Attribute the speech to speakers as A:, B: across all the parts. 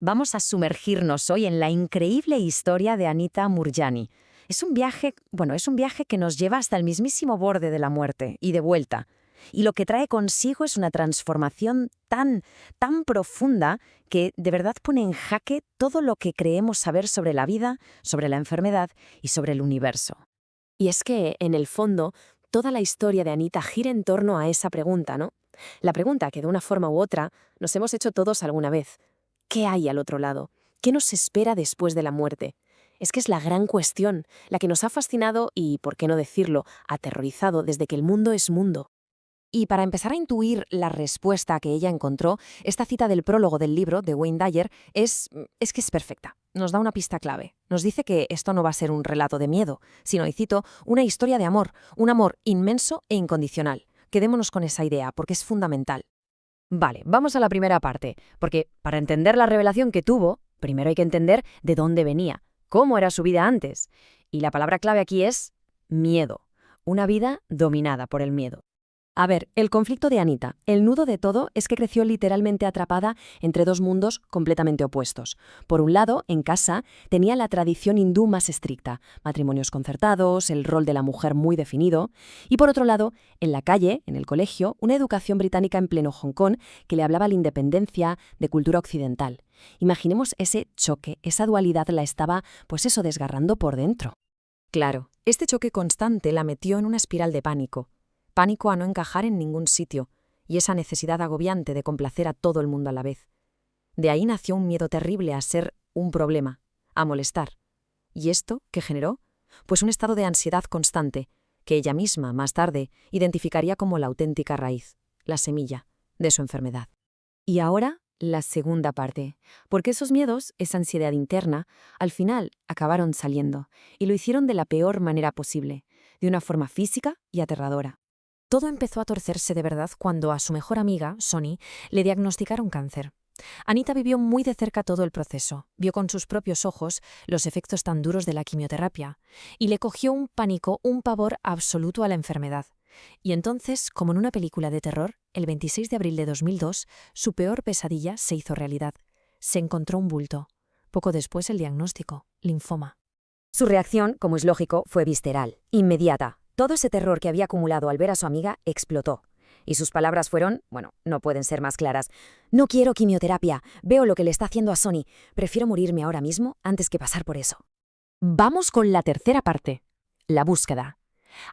A: Vamos a sumergirnos hoy en la increíble historia de Anita Moorjani. Es un viaje que nos lleva hasta el mismísimo borde de la muerte y de vuelta. Y lo que trae consigo es una transformación tan profunda que de verdad pone en jaque todo lo que creemos saber sobre la vida, sobre la enfermedad y sobre el universo.
B: Y es que, en el fondo, toda la historia de Anita gira en torno a esa pregunta, ¿no? La pregunta que de una forma u otra nos hemos hecho todos alguna vez. ¿Qué hay al otro lado? ¿Qué nos espera después de la muerte? Es que es la gran cuestión, la que nos ha fascinado y, por qué no decirlo, aterrorizado desde que el mundo es mundo.
A: Y para empezar a intuir la respuesta que ella encontró, esta cita del prólogo del libro de Wayne Dyer es perfecta. Nos da una pista clave. Nos dice que esto no va a ser un relato de miedo, sino, y cito, una historia de amor, un amor inmenso e incondicional. Quedémonos con esa idea, porque es fundamental. Vale, vamos a la primera parte, porque para entender la revelación que tuvo, primero hay que entender de dónde venía, cómo era su vida antes. Y la palabra clave aquí es miedo. Una vida dominada por el miedo. A ver, el conflicto de Anita, el nudo de todo es que creció literalmente atrapada entre dos mundos completamente opuestos. Por un lado, en casa, tenía la tradición hindú más estricta, matrimonios concertados, el rol de la mujer muy definido, y por otro lado, en la calle, en el colegio, una educación británica en pleno Hong Kong que le hablaba de la independencia, de cultura occidental. Imaginemos ese choque, esa dualidad la estaba, desgarrando por dentro. Claro, este choque constante la metió en una espiral de pánico. Pánico a no encajar en ningún sitio, y esa necesidad agobiante de complacer a todo el mundo a la vez. De ahí nació un miedo terrible a ser un problema, a molestar. ¿Y esto qué generó? Pues un estado de ansiedad constante, que ella misma, más tarde, identificaría como la auténtica raíz, la semilla, de su enfermedad. Y ahora, la segunda parte, porque esos miedos, esa ansiedad interna, al final acabaron saliendo, y lo hicieron de la peor manera posible, de una forma física y aterradora. Todo empezó a torcerse de verdad cuando a su mejor amiga, Sonny, le diagnosticaron cáncer. Anita vivió muy de cerca todo el proceso, vio con sus propios ojos los efectos tan duros de la quimioterapia, y le cogió un pánico, un pavor absoluto a la enfermedad. Y entonces, como en una película de terror, el 26 de abril de 2002, su peor pesadilla se hizo realidad. Se encontró un bulto. Poco después el diagnóstico, linfoma. Su reacción, como es lógico, fue visceral, inmediata. Todo ese terror que había acumulado al ver a su amiga explotó. Y sus palabras fueron, no pueden ser más claras. No quiero quimioterapia. Veo lo que le está haciendo a Sonny. Prefiero morirme ahora mismo antes que pasar por eso. Vamos con la tercera parte. La búsqueda.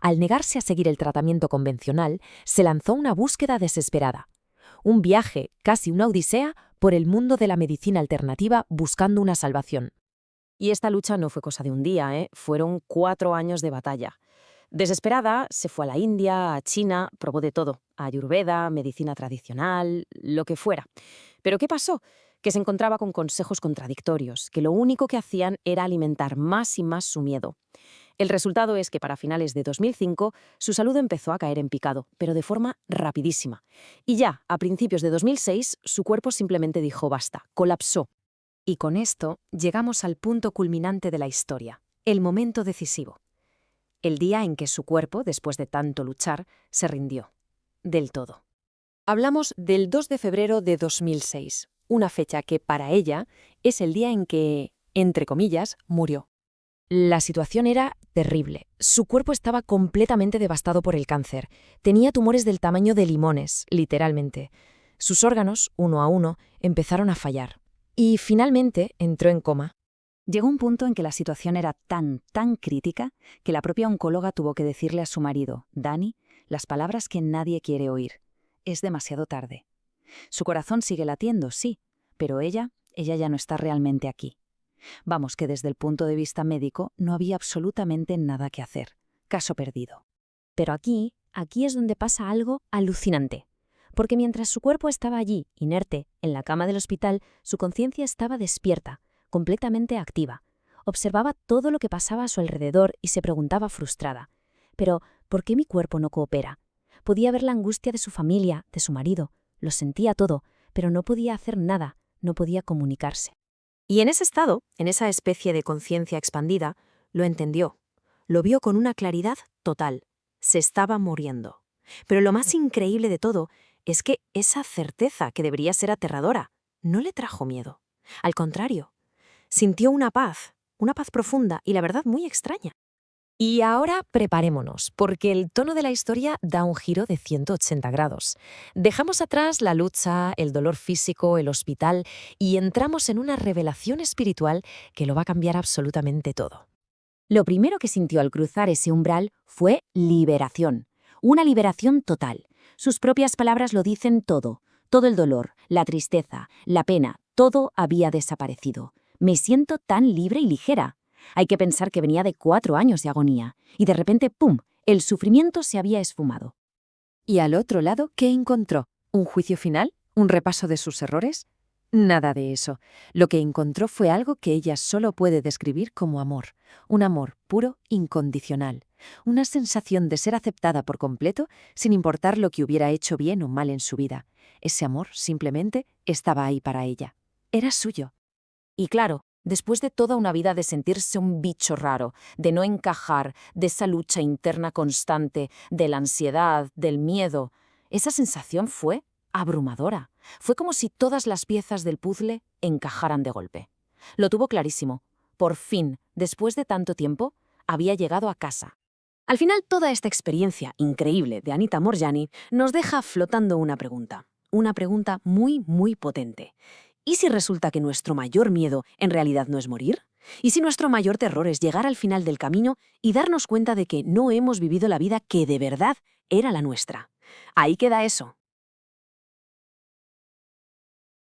A: Al negarse a seguir el tratamiento convencional, se lanzó una búsqueda desesperada. Un viaje, casi una odisea, por el mundo de la medicina alternativa buscando una salvación. Y esta lucha no fue cosa de un día, fueron 4 años de batalla. Desesperada, se fue a la India, a China, probó de todo, ayurveda, medicina tradicional, lo que fuera. ¿Pero qué pasó? Que se encontraba con consejos contradictorios, que lo único que hacían era alimentar más y más su miedo. El resultado es que para finales de 2005 su salud empezó a caer en picado, pero de forma rapidísima. Y ya, a principios de 2006, su cuerpo simplemente dijo basta, colapsó. Y con esto llegamos al punto culminante de la historia, el momento decisivo. El día en que su cuerpo, después de tanto luchar, se rindió. Del todo. Hablamos del 2 de febrero de 2006, una fecha que para ella es el día en que, entre comillas, murió. La situación era terrible. Su cuerpo estaba completamente devastado por el cáncer. Tenía tumores del tamaño de limones, literalmente. Sus órganos, uno a uno, empezaron a fallar. Y finalmente entró en coma. Llegó un punto en que la situación era tan crítica que la propia oncóloga tuvo que decirle a su marido, Danny, las palabras que nadie quiere oír. Es demasiado tarde. Su corazón sigue latiendo, sí, pero ella ya no está realmente aquí. Vamos, que desde el punto de vista médico no había absolutamente nada que hacer. Caso perdido. Pero aquí es donde pasa algo alucinante. Porque mientras su cuerpo estaba allí, inerte, en la cama del hospital, su conciencia estaba despierta, completamente activa. Observaba todo lo que pasaba a su alrededor y se preguntaba frustrada. Pero, ¿por qué mi cuerpo no coopera? Podía ver la angustia de su familia, de su marido. Lo sentía todo, pero no podía hacer nada, no podía comunicarse. Y en ese estado, en esa especie de conciencia expandida, lo entendió. Lo vio con una claridad total. Se estaba muriendo. Pero lo más increíble de todo es que esa certeza, que debería ser aterradora, no le trajo miedo.
B: Al contrario, sintió una paz profunda y la verdad muy extraña.
A: Y ahora preparémonos, porque el tono de la historia da un giro de 180 grados. Dejamos atrás la lucha, el dolor físico, el hospital y entramos en una revelación espiritual que lo va a cambiar absolutamente todo.
C: Lo primero que sintió al cruzar ese umbral fue liberación. Una liberación total. Sus propias palabras lo dicen todo. Todo el dolor, la tristeza, la pena, todo había desaparecido. Me siento tan libre y ligera. Hay que pensar que venía de 4 años de agonía. Y de repente, ¡pum!, el sufrimiento se había esfumado.
A: ¿Y al otro lado qué encontró? ¿Un juicio final? ¿Un repaso de sus errores? Nada de eso. Lo que encontró fue algo que ella solo puede describir como amor. Un amor puro, incondicional. Una sensación de ser aceptada por completo sin importar lo que hubiera hecho bien o mal en su vida. Ese amor simplemente estaba ahí para ella. Era suyo. Y claro, después de toda una vida de sentirse un bicho raro, de no encajar, de esa lucha interna constante, de la ansiedad, del miedo, esa sensación fue abrumadora. Fue como si todas las piezas del puzzle encajaran de golpe. Lo tuvo clarísimo. Por fin, después de tanto tiempo, había llegado a casa.
B: Al final, toda esta experiencia increíble de Anita Moorjani nos deja flotando una pregunta muy, muy potente. ¿Y si resulta que nuestro mayor miedo en realidad no es morir? ¿Y si nuestro mayor terror es llegar al final del camino y darnos cuenta de que no hemos vivido la vida que de verdad era la nuestra? Ahí queda eso.